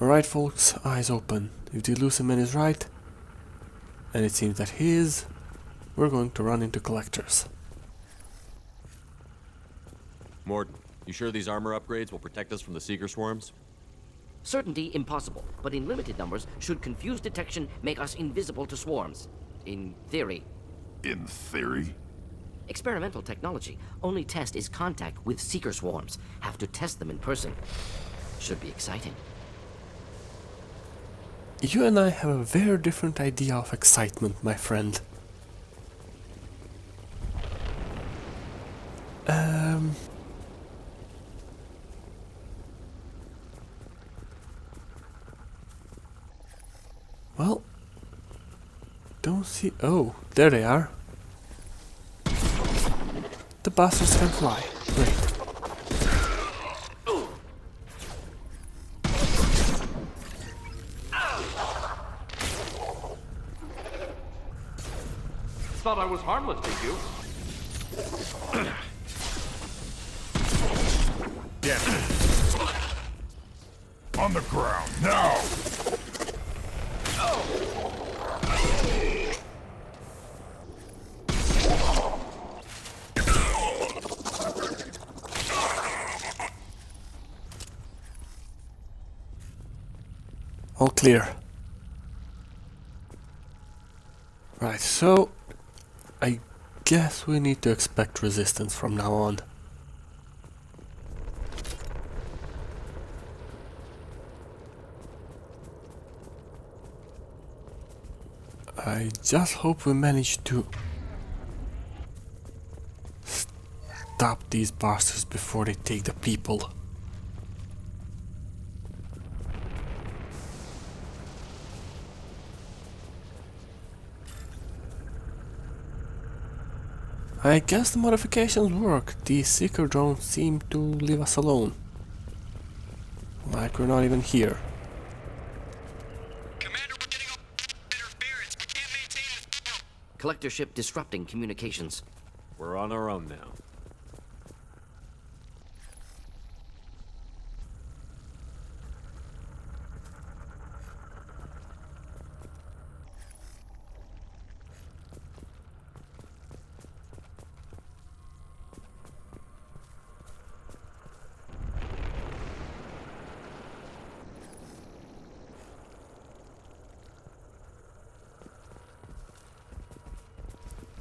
Alright folks, eyes open. If the elusive man is right, and it seems that he is, we're going to run into collectors. Morton, you sure these armor upgrades will protect us from the Seeker swarms? Certainty impossible, but in limited numbers, should confused detection make us invisible to swarms. In theory. In theory? Experimental technology. Only test is contact with Seeker swarms. Have to test them in person. Should be exciting. You and I have a very different idea of excitement, my friend. Well, don't see. Oh, there they are. The bastards can fly. Great. Thought I was harmless, did you? Yeah. On the ground, now! All clear. Right, so I guess we need to expect resistance from now on. I just hope we manage to stop these bastards before they take the people. I guess the modifications work. These Seeker drones seem to leave us alone. Like we're not even here. Commander, we're getting interference. We can't maintain this flow. Collector ship disrupting communications. We're on our own now.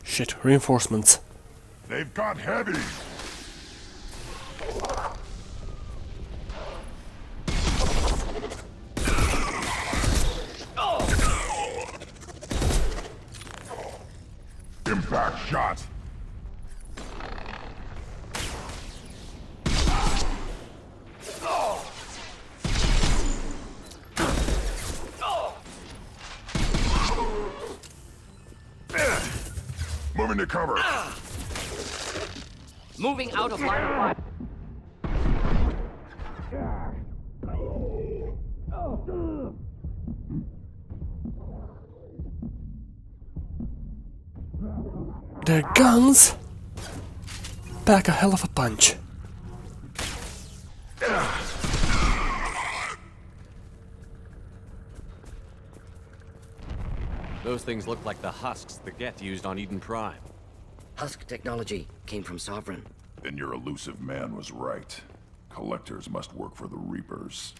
Shit, reinforcements. They've got heavy! Impact shot! Moving to cover. Moving out of line of fire. Their guns pack a hell of a punch. Those things look like the husks the Geth used on Eden Prime. Husk technology came from Sovereign. Then your elusive man was right. Collectors must work for the Reapers.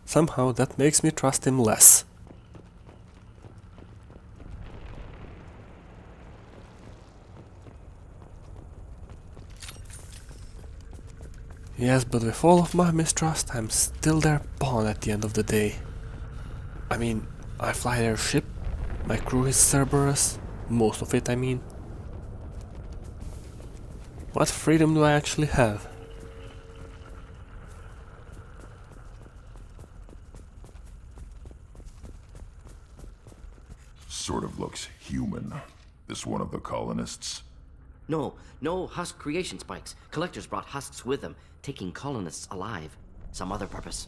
Somehow that makes me trust him less. Yes, but with all of my mistrust, I'm still their pawn at the end of the day. I mean, I fly their ship, my crew is Cerberus, most of it I mean. What freedom do I actually have? Sort of looks human. This one of the colonists? No husk creation spikes. Collectors brought husks with them, taking colonists alive. Some other purpose.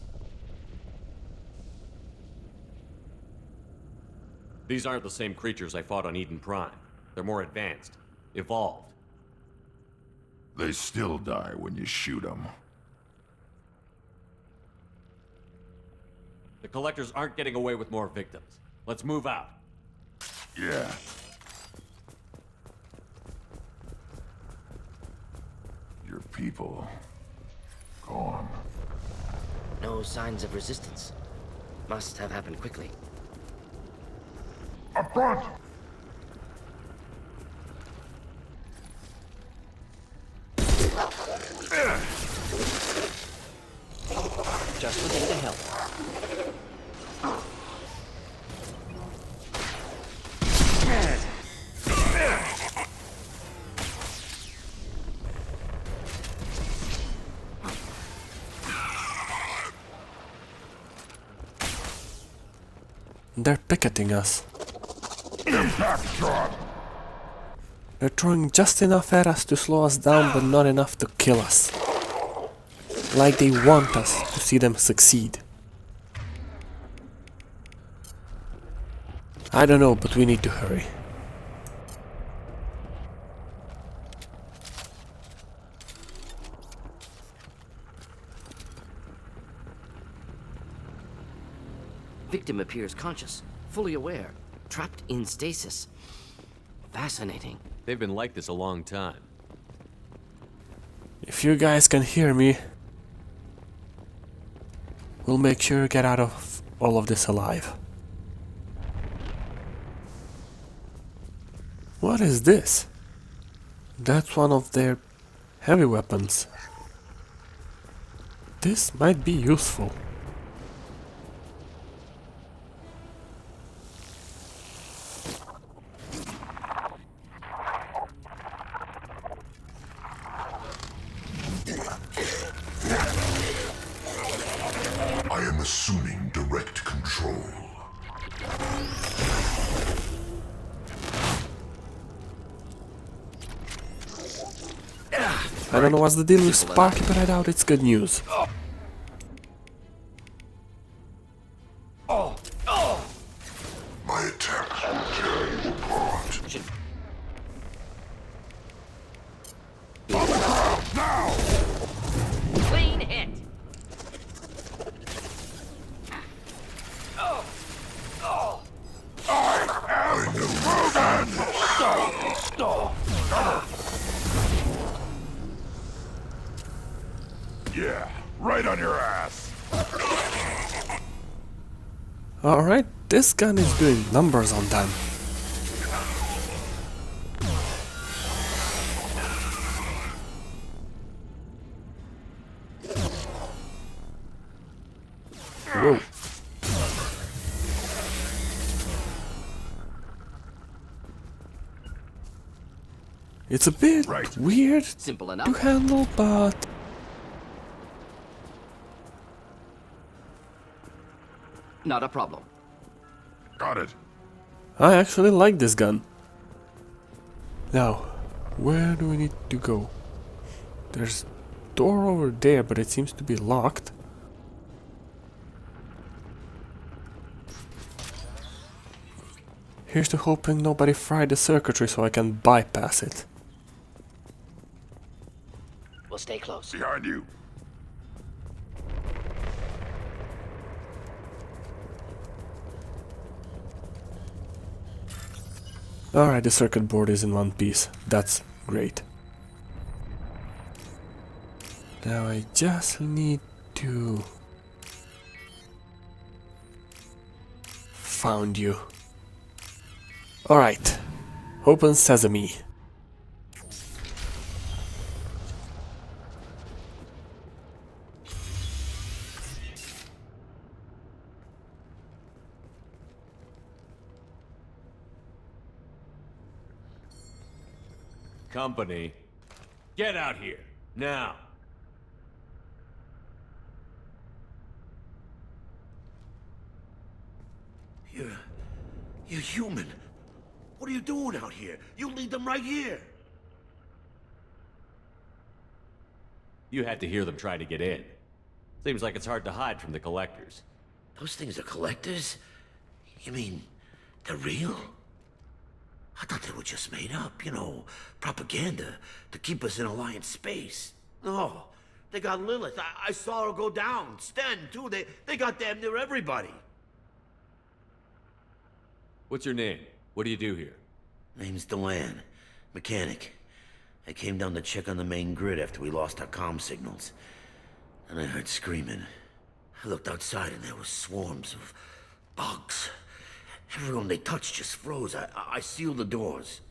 These aren't the same creatures I fought on Eden Prime. They're more advanced, evolved. They still die when you shoot them. The collectors aren't getting away with more victims. Let's move out. Yeah. Your people... gone. No signs of resistance. Must have happened quickly. Up front! Just looking to help. They're picketing us. Impact shot! They're throwing just enough at us to slow us down, but not enough to kill us. Like they want us to see them succeed. I don't know, but we need to hurry. Victim appears conscious, fully aware, trapped in stasis. Fascinating. They've been like this a long time. If you guys can hear me, we'll make sure you get out of all of this alive. What is this? That's one of their heavy weapons. This might be useful. I am assuming direct control. I don't know what's the deal with Sparky, but I doubt it's good news. My attacks will tear you apart. Clean hit! I know Yeah, right on your ass. Alright, this gun is doing numbers on them. Whoa. It's a bit weird Simple to enough. handle, but Not a problem. Got it. I actually like this gun. Now, where do we need to go? There's a door over there, but it seems to be locked. Here's to hoping nobody fried the circuitry so I can bypass it. We'll stay close. Behind you. Alright, the circuit board is in one piece. That's great. Now I just need to... Found you. Alright. Open sesame. Company, get out here, now! You're human. What are you doing out here? You lead them right here. You had to hear them try to get in. Seems like it's hard to hide from the collectors. Those things are collectors? You mean, they're real? I thought they were just made up, propaganda to keep us in Alliance space. No, They got Lilith. I saw her go down. Sten, too. They got damn near everybody. What's your name? What do you do here? Name's Delan. Mechanic. I came down to check on the main grid after we lost our comm signals. And I heard screaming. I looked outside and there were swarms of bugs. Everyone they touched just froze. I sealed the doors.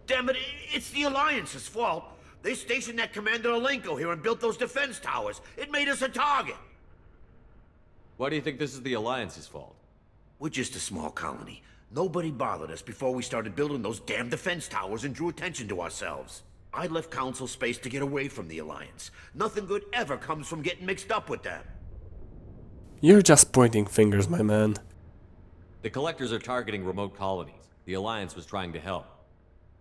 Damn it, it's the Alliance's fault. They stationed that Commander Alenko here and built those defense towers. It made us a target. Why do you think this is the Alliance's fault? We're just a small colony. Nobody bothered us before we started building those damn defense towers and drew attention to ourselves. I left Council space to get away from the Alliance. Nothing good ever comes from getting mixed up with them. You're just pointing fingers, my man. The Collectors are targeting remote colonies. The Alliance was trying to help.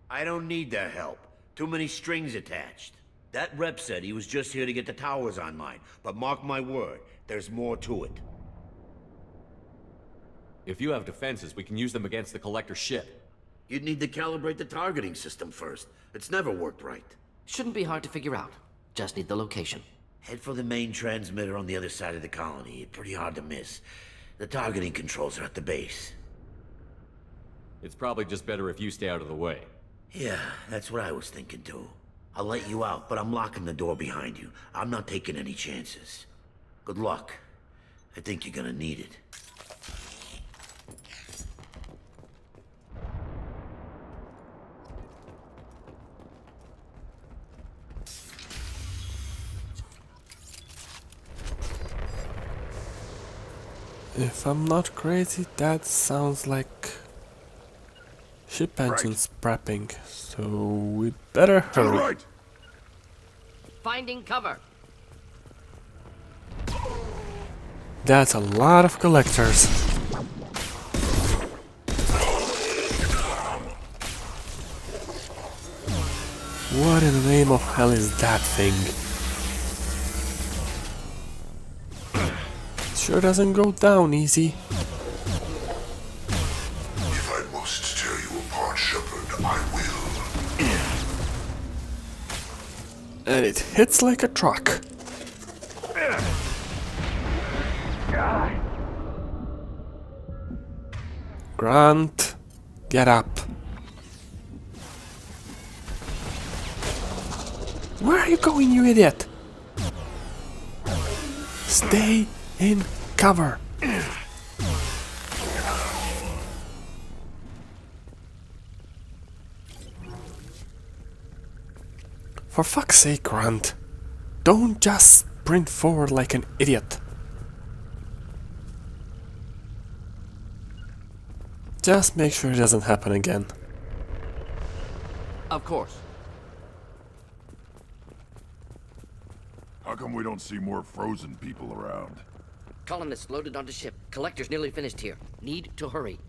I don't need their help. Too many strings attached. That rep said he was just here to get the towers online, but mark my word, there's more to it. If you have defenses, we can use them against the Collector ship. You'd need to calibrate the targeting system first. It's never worked right. Shouldn't be hard to figure out. Just need the location. Head for the main transmitter on the other side of the colony. Pretty hard to miss. The targeting controls are at the base. It's probably just better if you stay out of the way. Yeah, that's what I was thinking too. I'll let you out, but I'm locking the door behind you. I'm not taking any chances. Good luck. I think you're gonna need it. If I'm not crazy, that sounds like ship engines prepping, so we better To the hurry. right! Finding cover. That's a lot of collectors. What in the name of hell is that thing? Sure doesn't go down easy. If I must tear you apart, Shepard, I will. And it hits like a truck. Grant, get up. Where are you going, you idiot? Stay in cover. For fuck's sake, Grant. Don't just sprint forward like an idiot. Just make sure it doesn't happen again. Of course. How come we don't see more frozen people around? Colonists loaded onto ship. Collectors nearly finished here. Need to hurry.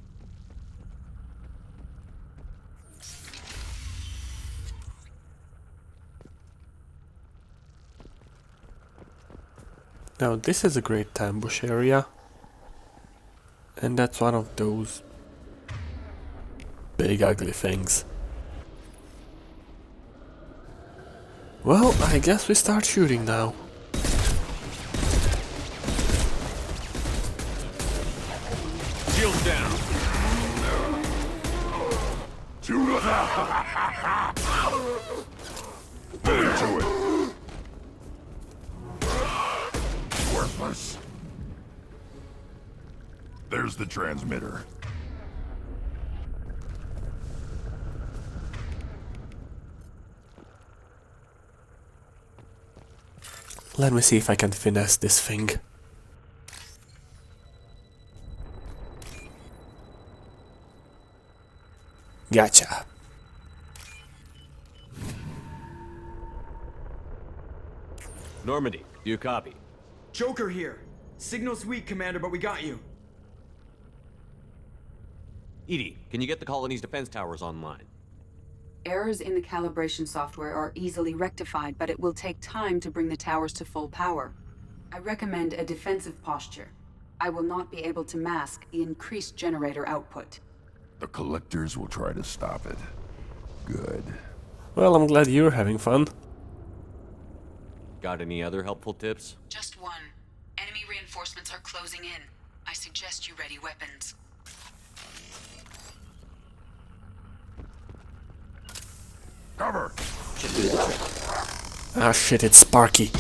Now this is a great ambush area. And that's one of those big ugly things. Well, I guess we start shooting now. Shields down. Bullet to it. Worthless. There's the transmitter. Let me see if I can finesse this thing. Gotcha. Normandy, do you copy? Joker here. Signal's weak, Commander, but we got you. Edie, can you get the colony's defense towers online? Errors in the calibration software are easily rectified, but it will take time to bring the towers to full power. I recommend a defensive posture. I will not be able to mask the increased generator output. The Collectors will try to stop it. Good. Well, I'm glad you're having fun. Got any other helpful tips? Just one. Enemy reinforcements are closing in. I suggest you ready weapons. Cover! Should do the trick. Ah shit, it's Sparky.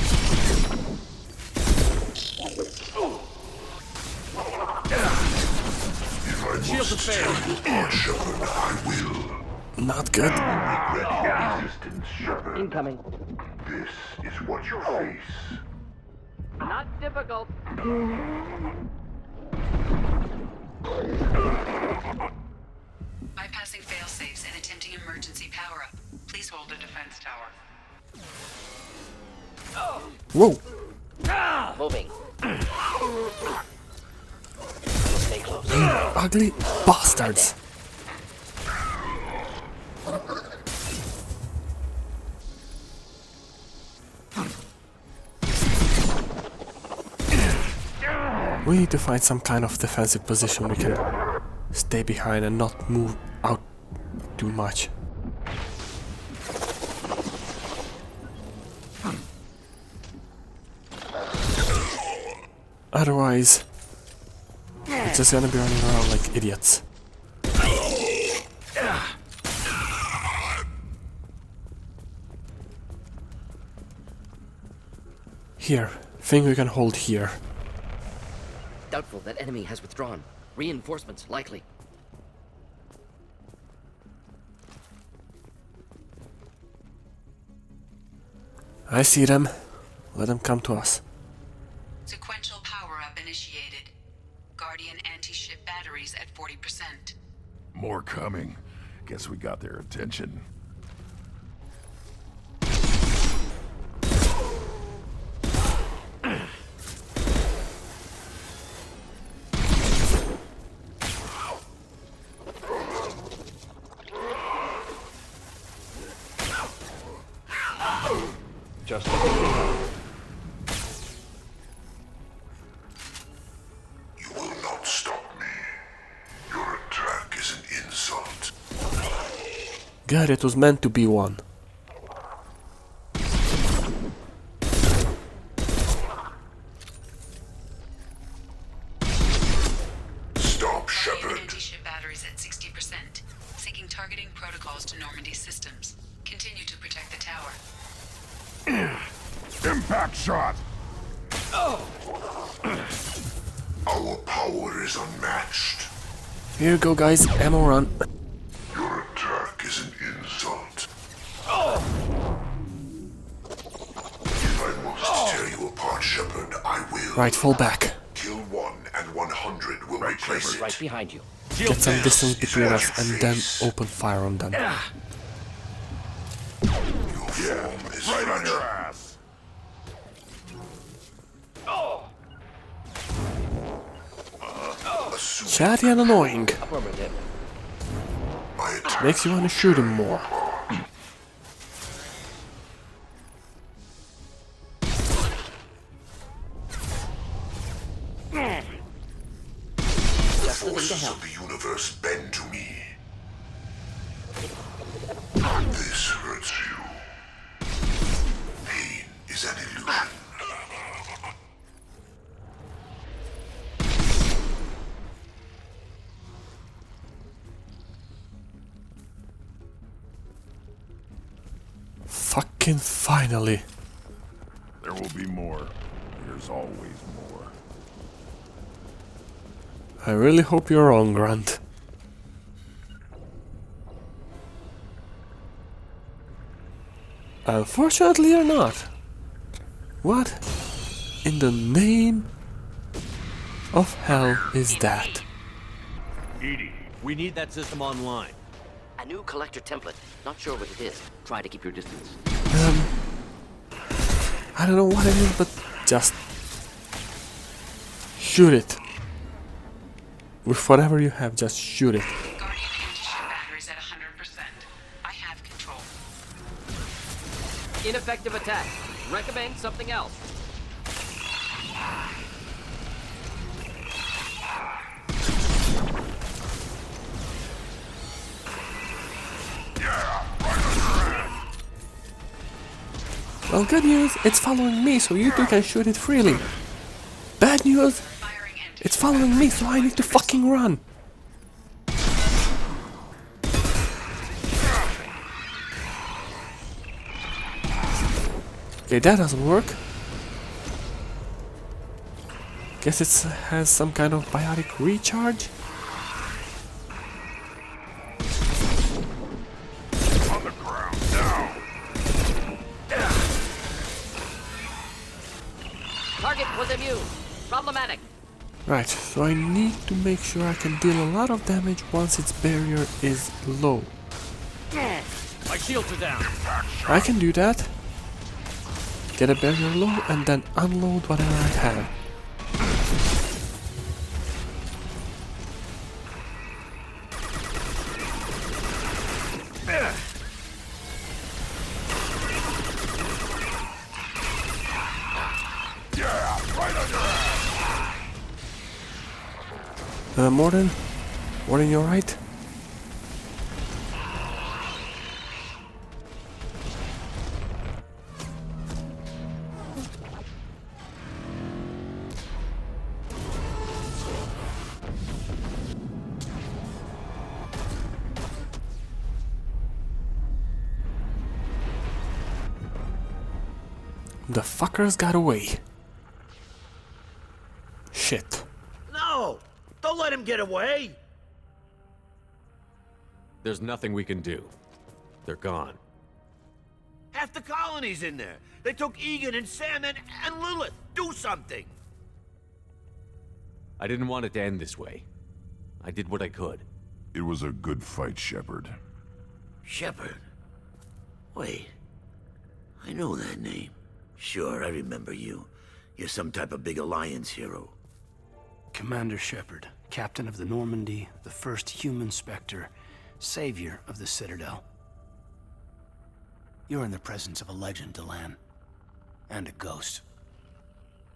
Shields of fair. Shepard, I will. Not good. Resistance, Shepard. Incoming. This is what you face. Not difficult. Bypassing failsafes and attempting emergency power-up. Please hold a defense tower. Whoa! Moving. Stay close. Ugly bastards! We need to find some kind of defensive position we can stay behind and not move out too much. Otherwise, we're just gonna be running around like idiots. Here, think we can hold here. Doubtful that enemy has withdrawn. Reinforcements likely. I see them. Let them come to us. Sequential power-up initiated. Guardian anti-ship batteries at 40%. More coming. Guess we got their attention. Just You will not stop me. Your attack is an insult. God, it was meant to be one. Stop, Guardian Shepard. anti-ship batteries at 60%. Syncing targeting protocols to Normandy systems. Continue to protect the tower. Impact shot! Our power is unmatched. Here you go, guys. Ammo run. Your attack is an insult. If I must tear you apart, Shepard, I will. Right, fall back. Kill one and 100 will replace it. Right behind you. Get some distance between us and then open fire on them. Your form is right on your ass. Chatty and annoying. Affirmative. My attack Makes you want to shoot him more. Just the thing to forces help. of the universe bend to me. This hurts you. Pain is an illusion. Fucking finally. There will be more. There's always more. I really hope you're wrong, Grant. Unfortunately, you're not. What in the name of hell is that? Edie, we need that system online. A new collector template. Not sure what it is. Try to keep your distance. I don't know what it is, but just shoot it. With whatever you have, just shoot it. Guardian anti-ship batteries at 100%. I have control. ineffective attack. Recommend something else. Well, good news, it's following me, so you two can shoot it freely. Bad news, it's following me, so I need to fucking run. Okay, that doesn't work. Guess it has some kind of biotic recharge. On the ground, now! Target was immune. Problematic. Right, so I need to make sure I can deal a lot of damage once its barrier is low. My shields are down. I can do that. Get a barrier low and then unload whatever I have. Morden? Morden, you alright? The fuckers got away. Shit. No! Don't let him get away! There's nothing we can do. They're gone. Half the colony's in there. They took Egan and Sam and Lilith. Do something! I didn't want it to end this way. I did what I could. It was a good fight, Shepard. Shepard? Wait. I know that name. Sure, I remember you. You're some type of big Alliance hero. Commander Shepard, captain of the Normandy, the first human Spectre, savior of the Citadel. You're in the presence of a legend, Delan. And a ghost.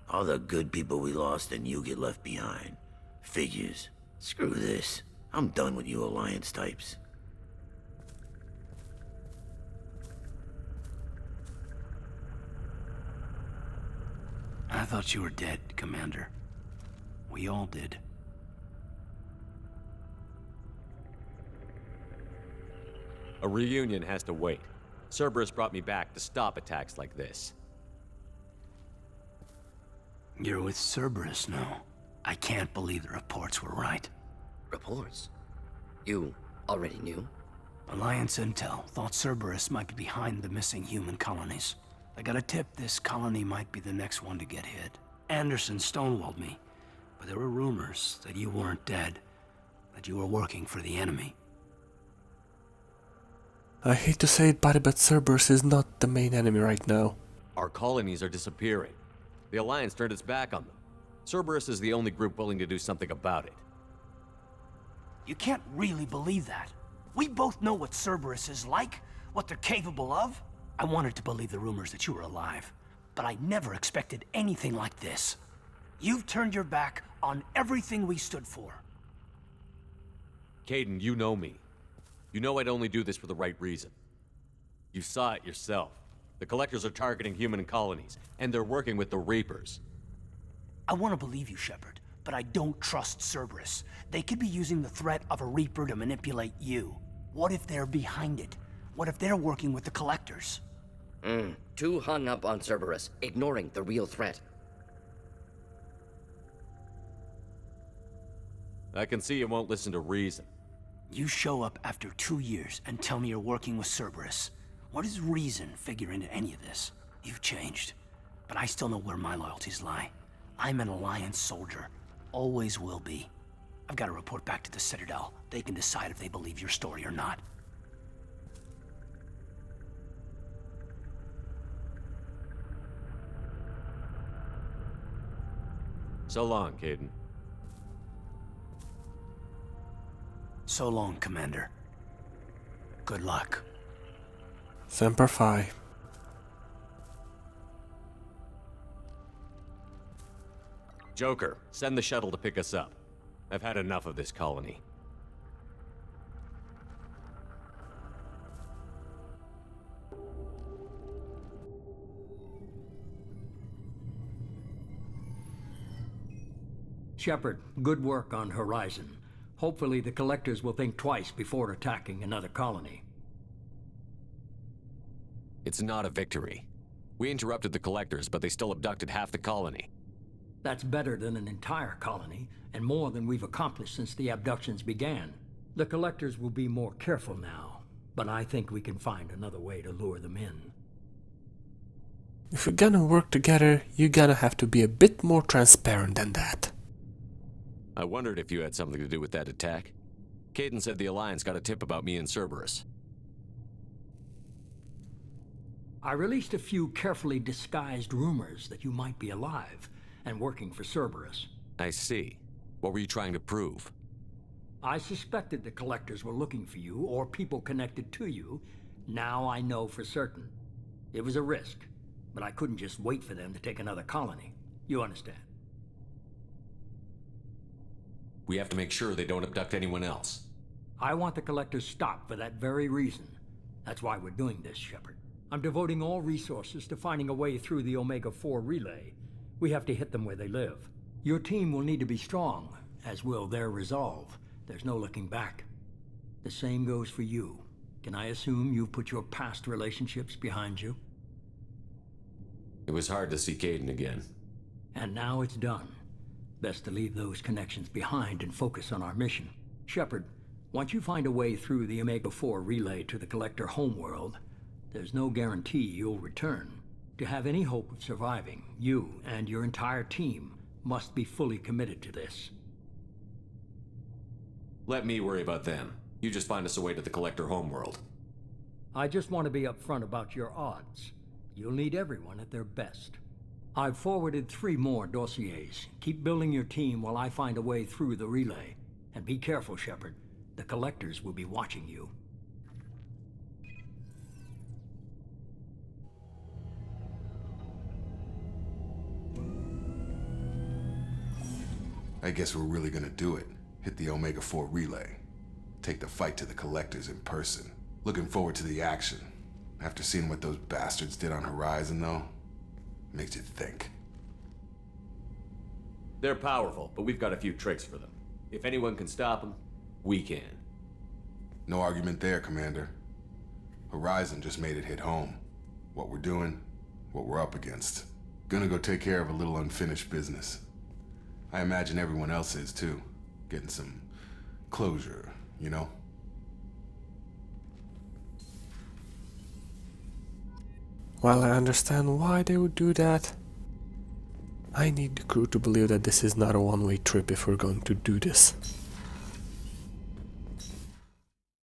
All the good people we lost and you get left behind. Figures. Screw this. I'm done with you Alliance types. I thought you were dead, Commander. We all did. A reunion has to wait. Cerberus brought me back to stop attacks like this. You're with Cerberus now. I can't believe the reports were right. Reports? You already knew? Alliance Intel thought Cerberus might be behind the missing human colonies. I got a tip this colony might be the next one to get hit. Anderson stonewalled me, but there were rumors that you weren't dead, that you were working for the enemy. I hate to say it, buddy, but Cerberus is not the main enemy right now. Our colonies are disappearing. The Alliance turned its back on them. Cerberus is the only group willing to do something about it. You can't really believe that. We both know what Cerberus is like, what they're capable of. I wanted to believe the rumors that you were alive, but I never expected anything like this. You've turned your back on everything we stood for. Caden, you know me. You know I'd only do this for the right reason. You saw it yourself. The Collectors are targeting human colonies, and they're working with the Reapers. I want to believe you, Shepard, but I don't trust Cerberus. They could be using the threat of a Reaper to manipulate you. What if they're behind it? What if they're working with the Collectors? Too hung up on Cerberus, ignoring the real threat. I can see you won't listen to reason. You show up after 2 years and tell me you're working with Cerberus. What does reason figure into any of this? You've changed, but I still know where my loyalties lie. I'm an Alliance soldier. Always will be. I've got to report back to the Citadel. They can decide if they believe your story or not. So long, Caden. So long, Commander. Good luck. Semper Fi. Joker, send the shuttle to pick us up. I've had enough of this colony. Shepard, good work on Horizon. Hopefully the Collectors will think twice before attacking another colony. It's not a victory. We interrupted the Collectors, but they still abducted half the colony. That's better than an entire colony, and more than we've accomplished since the abductions began. The Collectors will be more careful now, but I think we can find another way to lure them in. If we're gonna work together, you're gonna have to be a bit more transparent than that. I wondered if you had something to do with that attack. Caden said the Alliance got a tip about me and Cerberus. I released a few carefully disguised rumors that you might be alive and working for Cerberus. I see. What were you trying to prove? I suspected the Collectors were looking for you, or people connected to you. Now I know for certain. It was a risk, but I couldn't just wait for them to take another colony. You understand? We have to make sure they don't abduct anyone else. I want the Collectors stopped for that very reason. That's why we're doing this, Shepard. I'm devoting all resources to finding a way through the Omega-4 relay. We have to hit them where they live. Your team will need to be strong, as will their resolve. There's no looking back. The same goes for you. Can I assume you've put your past relationships behind you? It was hard to see Caden again. And now it's done. Best to leave those connections behind and focus on our mission. Shepard, once you find a way through the Omega-4 relay to the Collector homeworld, there's no guarantee you'll return. To have any hope of surviving, you and your entire team must be fully committed to this. Let me worry about them. You just find us a way to the Collector homeworld. I just want to be upfront about your odds. You'll need everyone at their best. I've forwarded 3 more dossiers. Keep building your team while I find a way through the relay. And be careful, Shepard. The Collectors will be watching you. I guess we're really gonna do it. Hit the Omega-4 relay. Take the fight to the Collectors in person. Looking forward to the action. After seeing what those bastards did on Horizon, though, makes you think. They're powerful, but we've got a few tricks for them. If anyone can stop them, we can. No argument there, Commander. Horizon just made it hit home. What we're doing, what we're up against. Gonna go take care of a little unfinished business. I imagine everyone else is, too. Getting some closure, you know? While I understand why they would do that, I need the crew to believe that this is not a one-way trip if we're going to do this.